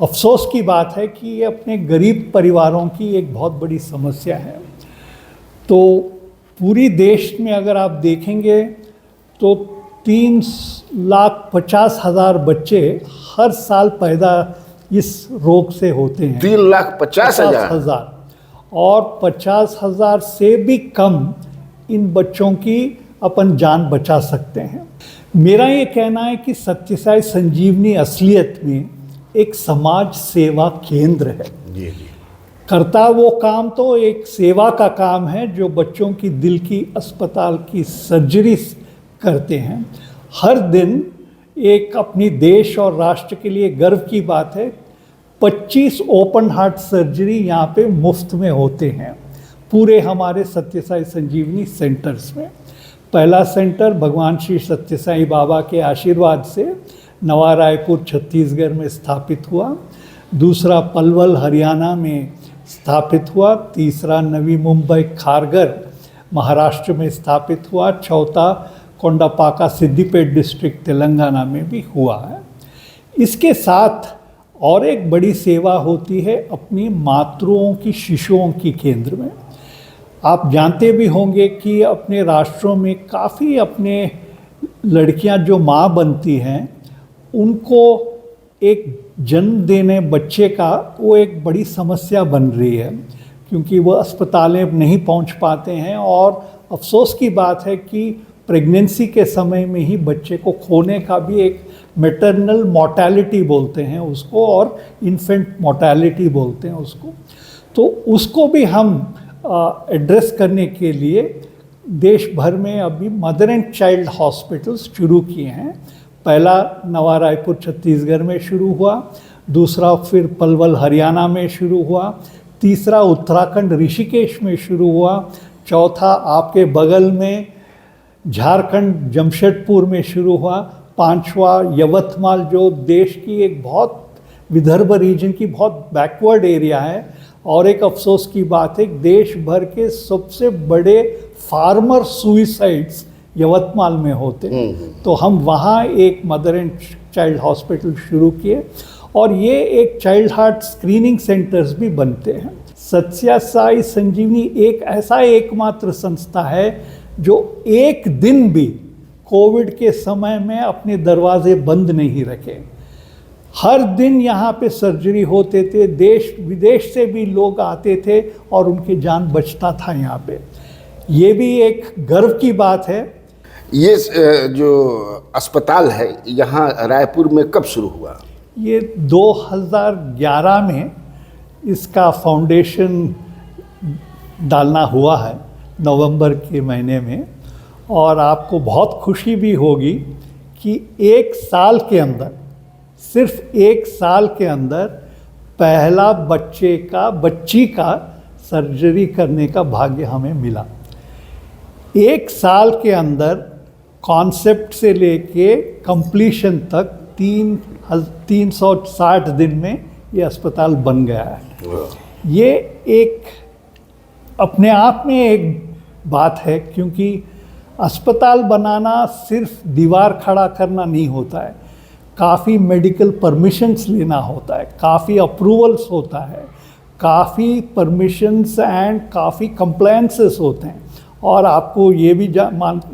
अफसोस की बात है कि ये अपने गरीब परिवारों की एक बहुत बड़ी समस्या है। तो पूरी देश में अगर आप देखेंगे तो 3,50,000 बच्चे हर साल पैदा इस रोग से होते हैं। 3,50,000 और 50,000 से भी कम इन बच्चों की अपन जान बचा सकते हैं। मेरा ये कहना है कि सत्य साई संजीवनी असलियत में एक समाज सेवा केंद्र है। करता वो काम तो एक सेवा का काम है जो बच्चों की दिल की अस्पताल की सर्जरी करते हैं। हर दिन एक अपनी देश और राष्ट्र के लिए गर्व की बात है, 25 ओपन हार्ट सर्जरी यहाँ पे मुफ्त में होते हैं पूरे हमारे सत्य साई संजीवनी सेंटर्स में। पहला सेंटर भगवान श्री सत्य साई बाबा के आशीर्वाद से नवा रायपुर छत्तीसगढ़ में स्थापित हुआ, दूसरा पलवल हरियाणा में स्थापित हुआ, तीसरा नवी मुंबई खारगर महाराष्ट्र में स्थापित हुआ, चौथा कोंडापाका सिद्दीपेट डिस्ट्रिक्ट तेलंगाना में भी हुआ है। इसके साथ और एक बड़ी सेवा होती है अपनी मातृओं की शिशुओं की केंद्र में। आप जानते भी होंगे कि अपने राष्ट्रों में काफ़ी अपने लड़कियां जो माँ बनती हैं उनको एक जन्म देने बच्चे का वो एक बड़ी समस्या बन रही है, क्योंकि वो अस्पतालें नहीं पहुंच पाते हैं और अफसोस की बात है कि प्रेगनेंसी के समय में ही बच्चे को खोने का भी एक मैटरनल मोर्टेलिटी बोलते हैं उसको और इन्फेंट मोर्टेलिटी बोलते हैं उसको। तो उसको भी हम एड्रेस करने के लिए देश भर में अभी मदर एंड चाइल्ड हॉस्पिटल्स शुरू किए हैं। पहला नवा रायपुर छत्तीसगढ़ में शुरू हुआ, दूसरा फिर पलवल हरियाणा में शुरू हुआ, तीसरा उत्तराखंड ऋषिकेश में शुरू हुआ, चौथा आपके बगल में झारखंड जमशेदपुर में शुरू हुआ, पांचवा यवतमाल जो देश की एक बहुत विदर्भ रीजन की बहुत बैकवर्ड एरिया है और एक अफसोस की बात है देश भर के सबसे बड़े फार्मर सुइसाइड्स यवतमाल में होते हैं। तो हम वहाँ एक मदर एंड चाइल्ड हॉस्पिटल शुरू किए और ये एक चाइल्ड हार्ट स्क्रीनिंग सेंटर्स भी बनते हैं। सत्य साई संजीवनी एक ऐसा एकमात्र संस्था है जो एक दिन भी कोविड के समय में अपने दरवाजे बंद नहीं रखे। हर दिन यहाँ पे सर्जरी होते थे, देश विदेश से भी लोग आते थे और उनकी जान बचता था यहाँ पे। ये भी एक गर्व की बात है। ये जो अस्पताल है यहाँ रायपुर में कब शुरू हुआ? ये 2011 में इसका फाउंडेशन डालना हुआ है नवंबर के महीने में, और आपको बहुत खुशी भी होगी कि एक साल के अंदर, सिर्फ एक साल के अंदर पहला बच्ची का सर्जरी करने का भाग्य हमें मिला। 1 साल के अंदर कॉन्सेप्ट से लेके कंप्लीशन तक 360 दिन में ये अस्पताल बन गया है। ये एक अपने आप में एक बात है, क्योंकि अस्पताल बनाना सिर्फ दीवार खड़ा करना नहीं होता है, काफ़ी मेडिकल परमिशंस लेना होता है, काफ़ी अप्रूवल्स होता है, काफ़ी परमिशंस एंड काफ़ी कंप्लायंसेस होते हैं। और आपको ये भी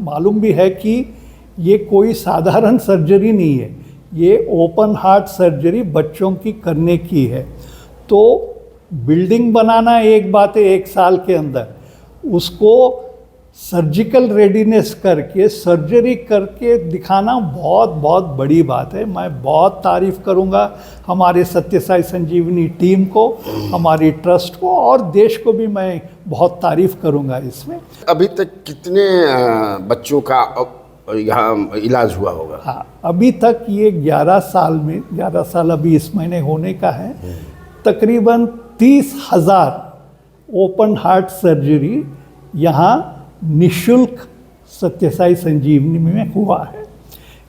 मालूम भी है कि ये कोई साधारण सर्जरी नहीं है, ये ओपन हार्ट सर्जरी बच्चों की करने की है। तो बिल्डिंग बनाना एक बात है 1 साल के अंदर, उसको सर्जिकल रेडीनेस करके सर्जरी करके दिखाना बहुत बहुत बड़ी बात है। मैं बहुत तारीफ़ करूंगा हमारे सत्य साई संजीवनी टीम को, हमारी ट्रस्ट को, और देश को भी मैं बहुत तारीफ़ करूंगा इसमें। अभी तक कितने बच्चों का यहाँ इलाज हुआ होगा? हाँ, अभी तक ये 11 साल अभी इस महीने होने का है, तकरीबन 30,000 ओपन हार्ट सर्जरी यहाँ निशुल्क सत्य साई संजीवनी में हुआ है।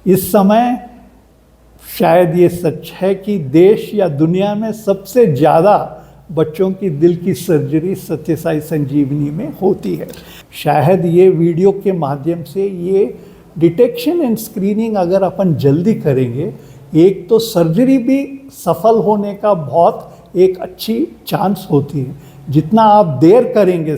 इस समय शायद ये सच है कि देश या दुनिया में सबसे ज़्यादा बच्चों की दिल की सर्जरी सत्य साई संजीवनी में होती है। शायद ये वीडियो के माध्यम से ये डिटेक्शन एंड स्क्रीनिंग अगर अपन जल्दी करेंगे, एक तो सर्जरी भी सफल होने का बहुत एक अच्छी चांस होती है। जितना आप देर करेंगे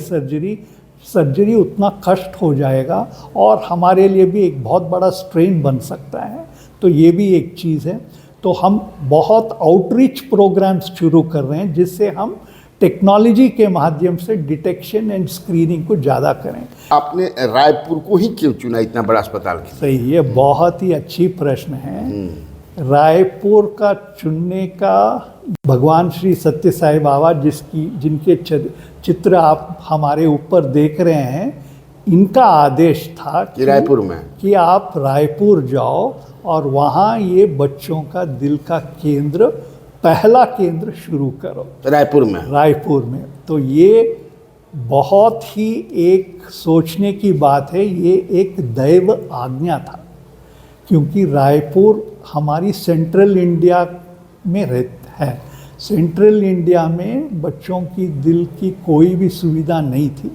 सर्जरी उतना कष्ट हो जाएगा और हमारे लिए भी एक बहुत बड़ा स्ट्रेन बन सकता है। तो ये भी एक चीज़ है। तो हम बहुत आउटरीच प्रोग्राम्स शुरू कर रहे हैं जिससे हम टेक्नोलॉजी के माध्यम से डिटेक्शन एंड स्क्रीनिंग को ज़्यादा करें। आपने रायपुर को ही क्यों चुना इतना बड़ा अस्पताल के? सही, ये बहुत ही अच्छी प्रश्न है। रायपुर का चुनने का भगवान श्री सत्य साई बाबा जिनके चित्र आप हमारे ऊपर देख रहे हैं, इनका आदेश था कि रायपुर में कि आप रायपुर जाओ और वहाँ ये बच्चों का दिल का केंद्र, पहला केंद्र शुरू करो रायपुर में। तो ये बहुत ही एक सोचने की बात है, ये एक दैव आज्ञा था, क्योंकि रायपुर हमारी सेंट्रल इंडिया में है। सेंट्रल इंडिया में बच्चों की दिल की कोई भी सुविधा नहीं थी।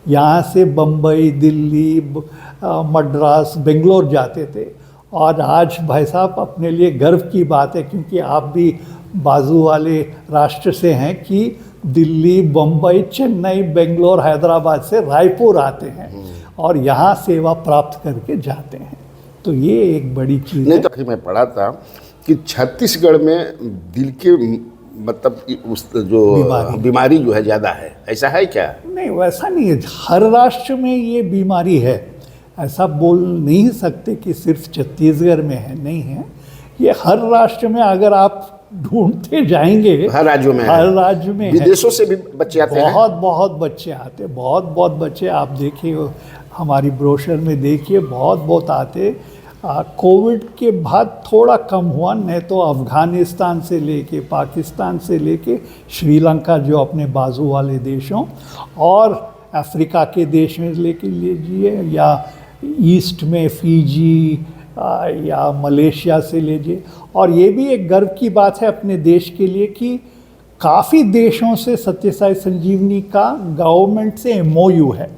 यहाँ से बम्बई, दिल्ली, मद्रास, बेंगलोर जाते थे। और आज भाई साहब अपने लिए गर्व की बात है, क्योंकि आप भी बाजू वाले राष्ट्र से हैं, कि दिल्ली, बम्बई, चेन्नई, बेंगलोर, हैदराबाद से रायपुर आते हैं और यहाँ सेवा प्राप्त करके जाते हैं। तो ये एक बड़ी चीज़ है। नहीं तो मैं पढ़ा था कि छत्तीसगढ़ में दिल के मतलब उस जो बीमारी जो है ज़्यादा है, ऐसा है क्या? नहीं, वैसा नहीं है। हर राष्ट्र में ये बीमारी है, ऐसा बोल नहीं सकते कि सिर्फ छत्तीसगढ़ में है, नहीं है। ये हर राष्ट्र में अगर आप ढूंढते जाएंगे, हर राज्यों में विदेशों से भी बच्चे आते हैं। बहुत बच्चे आते, बहुत बच्चे आप देखिए, हमारी ब्रोशर में देखिए, बहुत आते। कोविड के बाद थोड़ा कम हुआ, नहीं तो अफ़गानिस्तान से लेके, पाकिस्तान से लेके, श्रीलंका जो अपने बाजू वाले देशों, और अफ्रीका के देश में लेके लीजिए, या ईस्ट में फिजी या मलेशिया से लीजिए। और ये भी एक गर्व की बात है अपने देश के लिए कि काफ़ी देशों से सत्य साई संजीवनी का गवर्नमेंट से MOU है।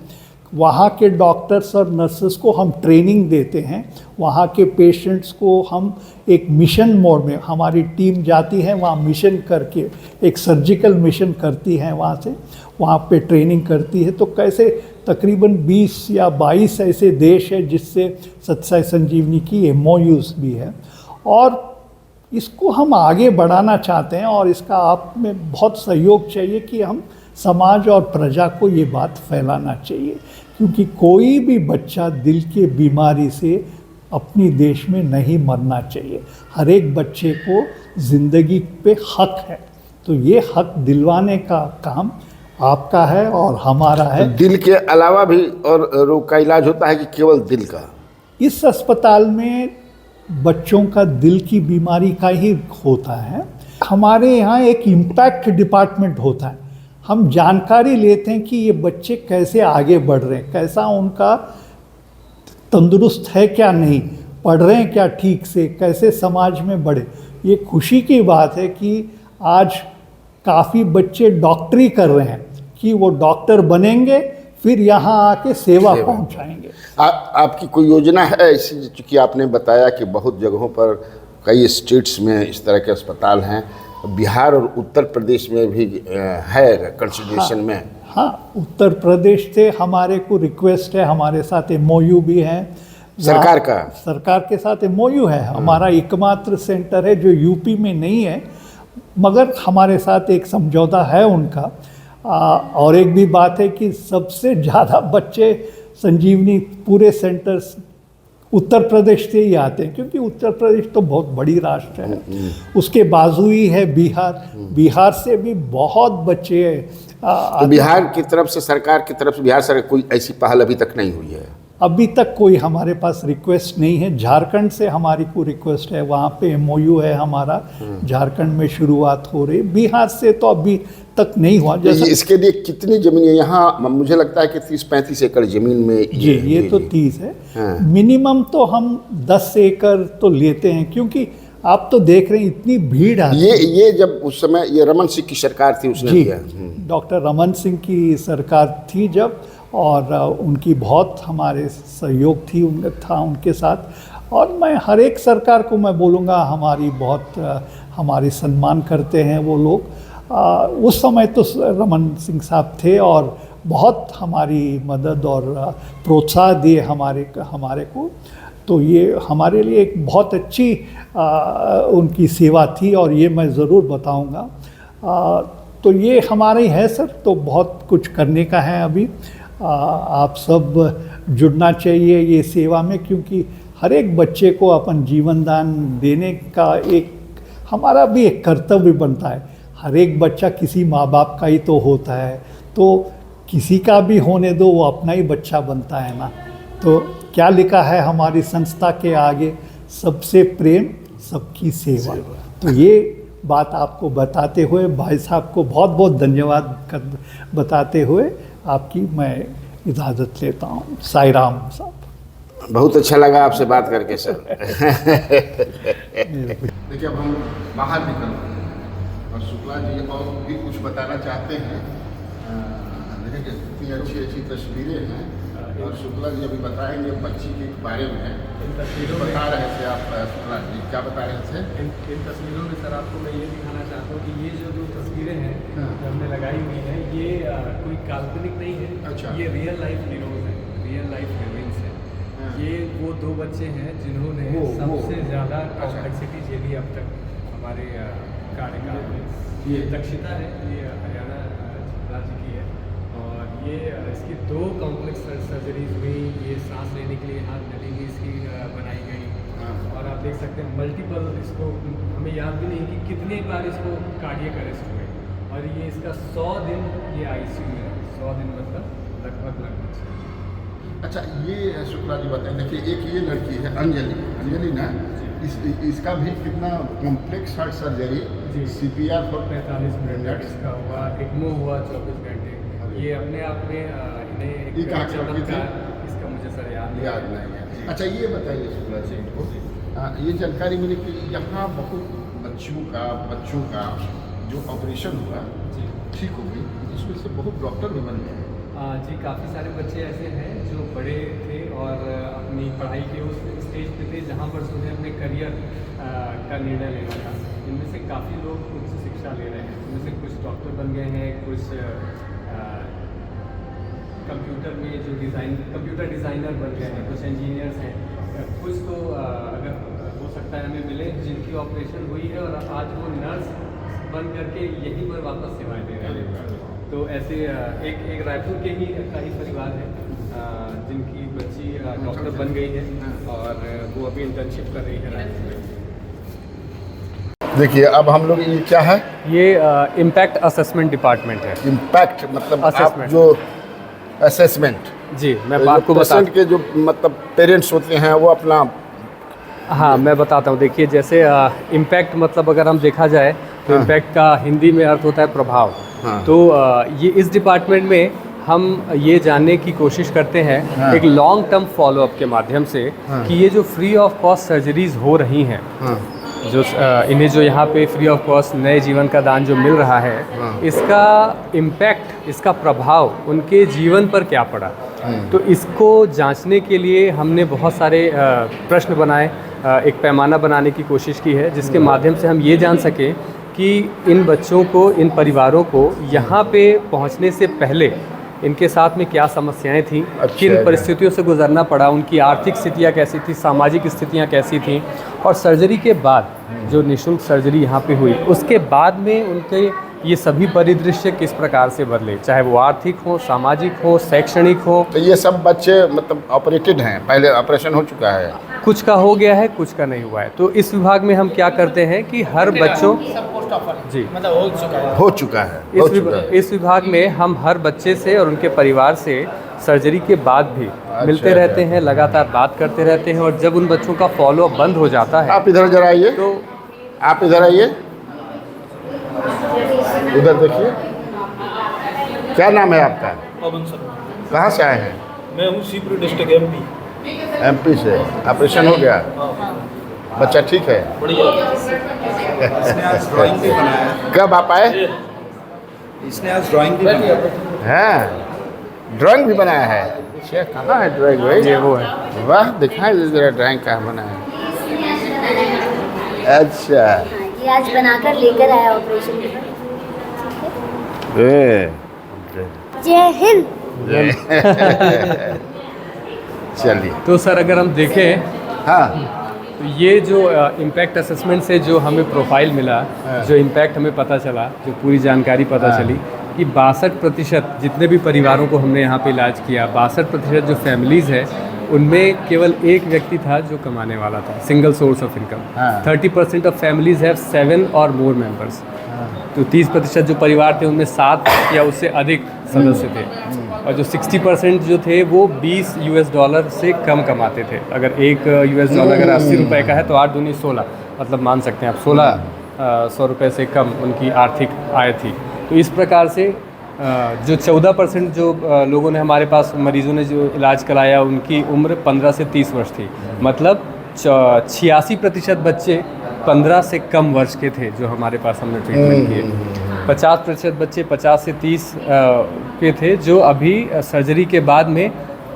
वहाँ के डॉक्टर्स और नर्सेस को हम ट्रेनिंग देते हैं, वहाँ के पेशेंट्स को हम एक मिशन मोड में, हमारी टीम जाती है वहाँ मिशन करके, एक सर्जिकल मिशन करती है, वहाँ पे ट्रेनिंग करती है। तो कैसे तकरीबन 20 या 22 ऐसे देश है जिससे सत्य साई संजीवनी की MOUs भी है, और इसको हम आगे बढ़ाना चाहते हैं। और इसका आप में बहुत सहयोग चाहिए कि हम समाज और प्रजा को ये बात फैलाना चाहिए, क्योंकि कोई भी बच्चा दिल की बीमारी से अपनी देश में नहीं मरना चाहिए। हर एक बच्चे को ज़िंदगी पे हक है, तो ये हक दिलवाने का काम आपका है और हमारा है। दिल के अलावा भी और रोग का इलाज होता है कि केवल दिल का? इस अस्पताल में बच्चों का दिल की बीमारी का ही होता है, हमारे यहाँ एक इम्पैक्ट डिपार्टमेंट होता है। हम जानकारी लेते हैं कि ये बच्चे कैसे आगे बढ़ रहे हैं, कैसा उनका तंदुरुस्त है क्या नहीं, पढ़ रहे हैं क्या ठीक से, कैसे समाज में बढ़े। ये खुशी की बात है कि आज काफ़ी बच्चे डॉक्टरी कर रहे हैं कि वो डॉक्टर बनेंगे, फिर यहाँ आके सेवा पहुँचाएंगे। आपकी कोई योजना है ऐसी, चूँकि आपने बताया कि बहुत जगहों पर कई स्टेट्स में इस तरह के अस्पताल हैं, बिहार और उत्तर प्रदेश में भी है कंसिडरेशन में? हाँ, उत्तर प्रदेश से हमारे को रिक्वेस्ट है, हमारे साथ MOU भी है सरकार का, सरकार के साथ MOU है। हमारा एकमात्र सेंटर है जो यूपी में नहीं है, मगर हमारे साथ एक समझौता है उनका। और एक भी बात है कि सबसे ज़्यादा बच्चे संजीवनी पूरे सेंटर्स उत्तर प्रदेश से ही आते हैं, क्योंकि उत्तर प्रदेश तो बहुत बड़ी राष्ट्र है। उसके बाजू ही है बिहार, बिहार से भी बहुत बच्चे तो बिहार की तरफ से, सरकार की तरफ से, बिहार सरकार कोई ऐसी पहल अभी तक नहीं हुई है? अभी तक कोई हमारे पास रिक्वेस्ट नहीं है। झारखंड से हमारी को रिक्वेस्ट है, वहाँ पे MOU है हमारा, झारखंड में शुरुआत हो रही। बिहार से तो अभी तक नहीं हुआ। जैसे इसके लिए कितनी जमीन है यहाँ? मुझे लगता है कि 30-35 एकड़ जमीन में ये तो 30 है। हाँ। मिनिमम तो हम 10 एकड़ तो लेते हैं, क्योंकि आप तो देख रहे हैं इतनी भीड़ आती है। ये जब उस समय ये रमन सिंह की सरकार थी, उसने जी, किया। डॉक्टर रमन सिंह की सरकार थी जब, और उनकी बहुत हमारे सहयोग थी था उनके साथ। और मैं हर एक सरकार को मैं बोलूँगा, हमारी बहुत हमारी सम्मान करते हैं वो लोग। उस समय तो रमन सिंह साहब थे और बहुत हमारी मदद और प्रोत्साहन दिए हमारे को। तो ये हमारे लिए एक बहुत अच्छी उनकी सेवा थी, और ये मैं ज़रूर बताऊंगा। तो ये हमारे है सर, तो बहुत कुछ करने का है अभी। आप सब जुड़ना चाहिए ये सेवा में, क्योंकि हर एक बच्चे को अपन जीवन दान देने का एक हमारा भी एक कर्तव्य बनता है। हर एक बच्चा किसी माँ बाप का ही तो होता है, तो किसी का भी होने दो, वो अपना ही बच्चा बनता है ना। तो क्या लिखा है हमारी संस्था के आगे, सबसे प्रेम सबकी सेवा। तो ये बात आपको बताते हुए भाई साहब को बहुत बहुत धन्यवाद बताते हुए आपकी मैं इजाज़त लेता हूँ। साई राम साहब। बहुत अच्छा लगा आपसे बात करके सर। देखिए, अब हम बाहर निकल रहे हैं और शुक्ला जी और भी कुछ बताना चाहते हैं। देखिए कितनी अच्छी अच्छी तस्वीरें हैं, और शुक्ला जी अभी बताएंगे बच्ची के बारे में। इन तस्वीरों बता रहे थे आप, शुक्ला जी क्या बता रहे थे? इन तस्वीरों में सर आपको मैं ये दिखाना चाहता हूँ कि ये जो तस्वीरें हैं जो हमने लगाई हुई हैं, ये कोई काल्पनिक नहीं है। अच्छा। ये रियल लाइफ हीरोज हैं, रियल लाइफ हीरोइंस हैं। ये वो 2 बच्चे हैं जिन्होंने सबसे ज़्यादा कॉम्प्लेक्सिटी झेली अब तक हमारे कार्यकाल में। ये दक्षिता है, ये हरियाणा राज्य की है, और ये इसकी 2 कॉम्प्लेक्स सर्जरीज हुई। ये सांस लेने के लिए यहाँ नली भी इसकी बनाई गई, और आप देख सकते हैं मल्टीपल, इसको हमें याद भी नहीं कि कितने बार इसको कार्डियक अरेस्ट हुए। और ये इसका 100 दिन ये ICU में है। 100 दिन मतलब लगभग। अच्छा, ये शुक्ला जी बताएं। देखिए, एक ये लड़की है अंजलि ना, इसका भी कितना complex heart surgery, CPR for 45 minute इसका हुआ, ECMO हुआ 24 घंटे। ये अपने आप में इन्हें इसका मुझे सर याद नहीं है। अच्छा, ये बताइए शुक्ला जी को, ये जानकारी मिली कि यहाँ बहुत बच्चों का जो ऑपरेशन हुआ ठीक हो गई, इसमें से बहुत डॉक्टर भी बन गए। जी, काफ़ी सारे बच्चे ऐसे हैं जो बड़े थे और अपनी पढ़ाई के उस स्टेज पे थे जहाँ पर उन्हें अपने करियर का निर्णय लेना था। इनमें से काफ़ी लोग उच्च शिक्षा ले रहे हैं। इनमें से कुछ डॉक्टर बन गए हैं, कुछ कंप्यूटर डिज़ाइनर बन गए हैं, कुछ इंजीनियर्स हैं, कुछ तो अगर हो सकता है हमें मिले जिनकी ऑपरेशन हुई है और आज वो नर्स बन करके यहीं पर वापस सेवाएं दे रहे हैं। तो ऐसे एक रायपुर के ही परिवार है जिनकी बच्ची डॉक्टर बन गई है और वो अभी इंटर्नशिप कर रही है रायपुर में। देखिए, अब हम लोग, ये क्या है? ये इम्पैक्ट असेसमेंट डिपार्टमेंट है। इम्पैक्ट मतलब आप जो असेसमेंट, जी मैं आपको बता के जो मतलब पेरेंट्स होते हैं वो अपना, हाँ मैं बताता हूँ। देखिए, जैसे इम्पैक्ट मतलब अगर हम देखा जाए तो तो इम्पैक्ट का हिंदी में अर्थ होता है प्रभाव। तो ये इस डिपार्टमेंट में हम ये जानने की कोशिश करते हैं एक लॉन्ग टर्म फॉलोअप के माध्यम से कि ये जो फ्री ऑफ कॉस्ट सर्जरीज हो रही हैं, जो इन्हें जो यहाँ पे फ्री ऑफ कॉस्ट नए जीवन का दान जो मिल रहा है, इसका इम्पैक्ट, इसका प्रभाव उनके जीवन पर क्या पड़ा। तो इसको जांचने के लिए हमने बहुत सारे प्रश्न बनाए, एक पैमाना बनाने की कोशिश की है, जिसके माध्यम से हम ये जान सकें कि इन बच्चों को, इन परिवारों को यहाँ पे पहुँचने से पहले इनके साथ में क्या समस्याएं थीं, किन परिस्थितियों से गुजरना पड़ा, उनकी आर्थिक स्थितियाँ कैसी थी, सामाजिक स्थितियाँ कैसी थीं, और सर्जरी के बाद जो निःशुल्क सर्जरी यहाँ पे हुई उसके बाद में उनके ये सभी परिदृश्य किस प्रकार से बदले, चाहे वो आर्थिक हो, सामाजिक हो, शैक्षणिक हो। तो ये सब बच्चे मतलब ऑपरेटेड हैं, पहले ऑपरेशन हो चुका है? कुछ का हो गया है, कुछ का नहीं हुआ है। तो इस विभाग में हम क्या करते हैं कि हर बच्चों जी मतलब हो चुका है। इस विभाग में हम हर बच्चे से और उनके परिवार से सर्जरी के बाद भी मिलते रहते हैं, लगातार बात करते रहते हैं, और जब उन बच्चों का फॉलोअप बंद हो जाता है। आप इधर जरा आइए, तो आप इधर आइए, उधर देखिए। क्या नाम है आपका? पवन सर। कहाँ से आए हैं? मैं हूँ शिवपुरी डिस्ट्रिक्ट MP से। ऑपरेशन हो गया? बच्चा ठीक है? बढ़िया। इसने आज ड्राइंग भी बनाया। कब आप आए? इसने आज ड्राइंग भी बनाया है। ड्राइंग भी बनाया है? अच्छा, कहाँ है ड्राइंग भाई? ये वो है। वाह, दिखाएं जरा ड्राइंग कहाँ बनाया है। अच्छा, ये आज बनाकर लेकर आया ऑपरेशन के जय हिंद। चलिए। तो सर अगर हम देखें, हाँ, तो ये जो इम्पैक्ट असेसमेंट से जो हमें प्रोफाइल मिला, जो इम्पैक्ट हमें पता चला, जो पूरी जानकारी पता चली कि 62% जितने भी परिवारों को हमने यहाँ पे इलाज किया, 62% जो फैमिलीज़ है उनमें केवल एक व्यक्ति था जो कमाने वाला था, single source of income. 30% of families have 7 और मोर मेंबर्स। तो 30% जो परिवार थे उनमें 7 या उससे अधिक सदस्य थे, और जो 60% जो थे वो $20 से कम कमाते थे। अगर $1 अगर 80 रुपये का है तो 8 दूनी 16, मतलब मान सकते हैं आप 1600 रुपये से कम उनकी आर्थिक आय थी। तो इस प्रकार से जो 14% जो लोगों ने हमारे पास, मरीजों ने जो इलाज कराया, उनकी उम्र 15 से 30 वर्ष थी। मतलब 86% बच्चे 15 से कम वर्ष के थे जो हमारे पास हमने ट्रीटमेंट किए। 50% बच्चे 50 से 30 के थे जो अभी सर्जरी के बाद में,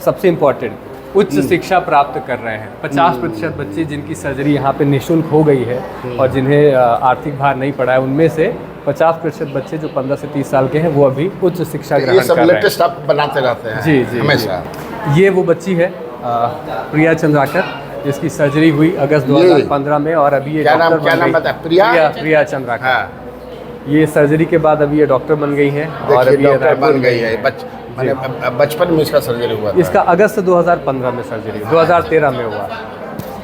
सबसे इम्पॉर्टेंट, उच्च शिक्षा प्राप्त कर रहे हैं। 50% बच्चे जिनकी सर्जरी यहाँ पे निःशुल्क हो गई है और जिन्हें आर्थिक भार नहीं पड़ा है, उनमें से 50% बच्चे जो 15 से 30 साल के हैं वो अभी उच्च शिक्षा ग्रहण कर रहे हैं। ये सब लेटेस्ट आप बनाते रहते हैं? जी जी, हमेशा। ये वो बच्ची है प्रिया चंद्राकर, जिसकी सर्जरी हुई अगस्त 2015 में, और अभी ये क्या नाम बता? प्रिया चंद्राकर। हाँ। ये सर्जरी के बाद अभी ये डॉक्टर बन गई हैं, और अभी डॉक्टर बन गई है। बचपन में इसका सर्जरी हुआ था? इसका अगस्त 2015 में सर्जरी, 2013 में हुआ,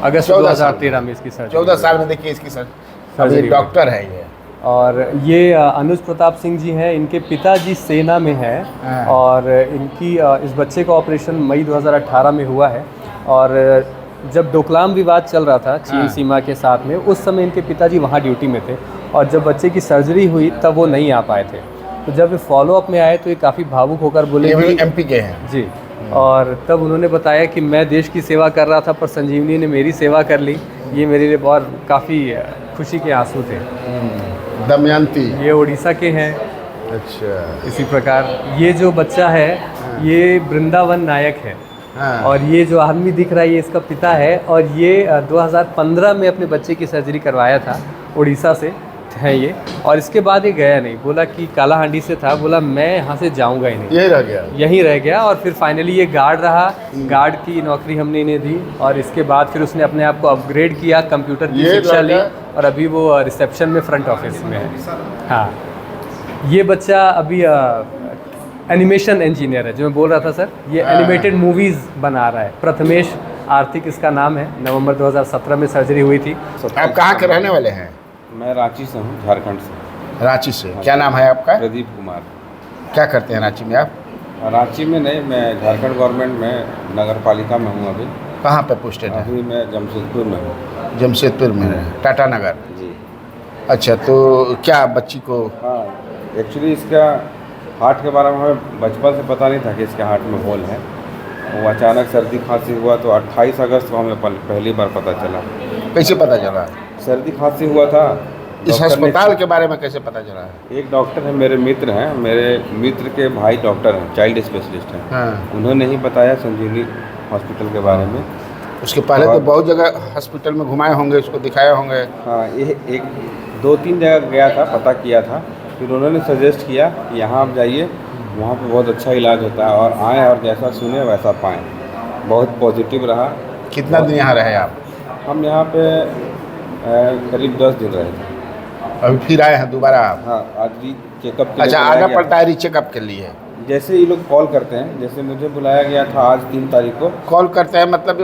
अगस्त 2013 में इसकी सर्जरी। 14 साल में देखिए इसकी सर्जरी। डॉक्टर है ये। और ये अनुज प्रताप सिंह जी हैं, इनके पिताजी सेना में हैं, और इनकी इस बच्चे का ऑपरेशन मई 2018 में हुआ है। और जब डोकलाम विवाद चल रहा था चीन सीमा के साथ में, उस समय इनके पिताजी वहाँ ड्यूटी में थे, और जब बच्चे की सर्जरी हुई तब वो नहीं आ पाए थे। तो जब वे फॉलोअप में आए तो ये काफ़ी भावुक होकर बोले कि MP के हैं जी, और तब उन्होंने बताया कि मैं देश की सेवा कर रहा था पर संजीवनी ने मेरी सेवा कर ली। ये मेरे लिए बहुत काफ़ी खुशी के आंसू थे। दमयंती, ये उड़ीसा के हैं। अच्छा। इसी प्रकार ये जो बच्चा है ये वृंदावन नायक है, और ये जो आदमी दिख रहा है ये इसका पिता है, और ये 2015 में अपने बच्चे की सर्जरी करवाया था, उड़ीसा से है ये, और इसके बाद ये गया नहीं। बोला कि कालाहांडी से था, बोला मैं यहाँ से जाऊँगा ही नहीं, यहीं रह गया। और फिर फाइनली ये गार्ड रहा, गार्ड की नौकरी हमने इन्हें दी, और इसके बाद फिर उसने अपने आप को अपग्रेड किया, कंप्यूटर की शिक्षा ली, और अभी वो रिसेप्शन में फ्रंट ऑफिस में है। हाँ, ये बच्चा अभी एनिमेशन इंजीनियर है, जो मैं बोल रहा था सर, ये एनिमेटेड मूवीज़ बना रहा है। प्रथमेश आर्थिक इसका नाम है। नवंबर 2017 में सर्जरी हुई थी। आप कहाँ के रहने वाले हैं? मैं रांची से हूँ, झारखंड से। रांची से? क्या नाम है आपका? प्रदीप कुमार। क्या करते हैं रांची में आप? रांची में नहीं, मैं झारखंड गवर्नमेंट में नगर पालिका में हूँ अभी। कहाँ पे पोस्टेड है? अभी मैं जमशेदपुर में हूँ। जमशेदपुर में, टाटा नगर। जी। अच्छा, तो क्या बच्ची को? हाँ, एक्चुअली इसका हार्ट के बारे में हमें बचपन से पता नहीं था कि इसके हार्ट में होल है। वो अचानक सर्दी खांसी हुआ तो 28 अगस्त को हमें पहली बार पता चला। कैसे पता चला? सर्दी खांसी हुआ था। इस अस्पताल के बारे में कैसे पता चला है? एक डॉक्टर है, मेरे मित्र हैं, मेरे मित्र के भाई डॉक्टर हैं, चाइल्ड स्पेशलिस्ट हैं। हाँ। उन्होंने ही बताया संजीवनी हॉस्पिटल के बारे में। उसके पहले तो बहुत जगह हॉस्पिटल में घुमाए होंगे, उसको दिखाए होंगे। हाँ, ये एक 2-3 जगह गया था, पता किया था, फिर उन्होंने सजेस्ट किया कि यहाँ आप जाइए, वहाँ पे बहुत अच्छा इलाज होता है, और आएँ और जैसा सुने वैसा पाएँ। बहुत पॉजिटिव रहा। कितना दिन यहाँ रहे आप? हम यहाँ पे करीब 10 दिन रहे थे। अभी फिर आए हैं दोबारा आप? हाँ, आज भी चेकअप के लिए अच्छा, बुलाया आना गया पड़ता था। है रीचेकअप के लिए? जैसे ये लोग कॉल करते हैं, जैसे मुझे बुलाया गया था आज 3 तारीख को। कॉल करते हैं मतलब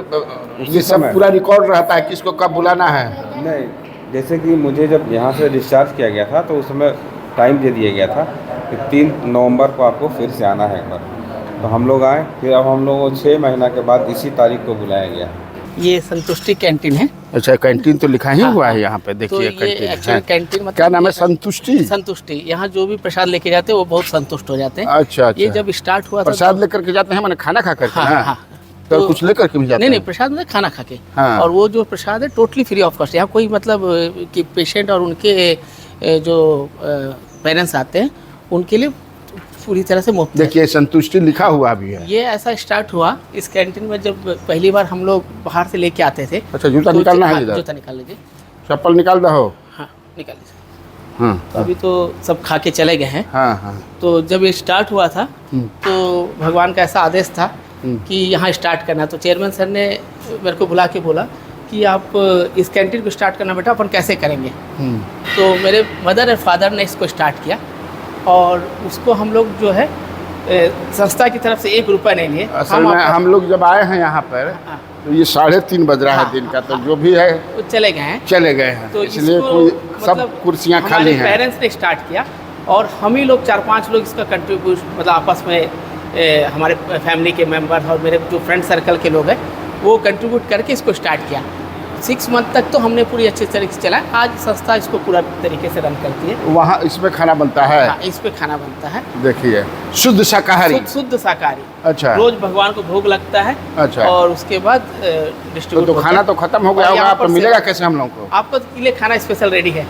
ये सब समय। पूरा रिकॉर्ड रहता है किसको कब बुलाना है? नहीं, जैसे कि मुझे जब यहाँ से डिस्चार्ज किया गया था तो उस समय टाइम दे दिया गया था कि 3 नवंबर को आपको फिर से आना है एक बार। तो हम लोग आए, फिर अब हम लोगों को 6 महीना के बाद इसी तारीख को बुलाया गया। ये संतुष्टि कैंटीन है। अच्छा, कैंटीन तो लिखा ही हुआ है यहाँ पे, तो देखिए ये कैंटीन एक्चुअली है। कैंटीन मतलब क्या नाम है? संतुष्टि। संतुष्टि। यहाँ जो भी प्रसाद लेके जाते हैं वो बहुत संतुष्ट हो जाते हैं। अच्छा अच्छा। ये जब स्टार्ट हुआ था प्रसाद लेकर के जाते हैं, मैंने खाना खा करके? हाँ, हाँ, हाँ। तो कुछ लेकर के भी जाते नहीं नहीं, हैं? प्रसाद मतलब खाना खा के। हाँ। और वो जो प्रसाद है टोटली फ्री ऑफ कॉस्ट। यहाँ कोई मतलब कि पेशेंट और उनके जो पेरेंट्स आते हैं उनके लिए पूरी तरह से मुफ्त है। देखिए संतुष्टि लिखा हुआ भी है। ये ऐसा स्टार्ट हुआ इस कैंटीन में जब पहली बार हम लोग बाहर से लेके आते थे। अच्छा, जूता तो निकालना है हाँ, इधर? जूता निकाल लीजिए। चप्पल निकाल दो। हाँ, निकाल लीजिए। हाँ तो अभी तो सब खा के चले गए हैं। हाँ हाँ। तो जब ये स्टार्ट हुआ था तो भगवान का ऐसा आदेश था कि यहाँ स्टार्ट करना। तो चेयरमैन सर ने मेरे को बुला के बोला कि आप इस कैंटीन को स्टार्ट करना बेटा, अपन कैसे करेंगे। तो मेरे मदर और फादर ने इसको स्टार्ट किया और उसको हम लोग जो है संस्था की तरफ से 1 रुपया नहीं लिए। असल में हम लोग जब आए हैं यहाँ पर तो ये 3:30 बज रहा है दिन का, तो जो भी है वो चले गए हैं। चले गए हैं, तो इसलिए इसको कोई सब मतलब कुर्सियाँ खाली हैं। पेरेंट्स ने स्टार्ट किया और हम ही लोग 4-5 लोग इसका कंट्रीब्यूट मतलब आपस में हमारे फैमिली के मेंबर और मेरे जो फ्रेंड सर्कल के लोग हैं वो कंट्रीब्यूट करके इसको स्टार्ट किया। 6 मंथ तक तो हमने पूरी अच्छी तरीके से चला। आज संस्था इसको पूरा तरीके से रन करती है। वहाँ इसमें खाना बनता है? हाँ, इस पे खाना बनता है। देखिए, शुद्ध शाकाहारी? शुद्ध शाकाहारी। अच्छा। रोज भगवान को भोग लगता है। अच्छा। और उसके बाद डिस्ट्रीब्यूट तो खाना तो खत्म हो गया होगा, आप मिलेगा कैसे हम लोग को? आपको लिए खाना स्पेशल रेडी है।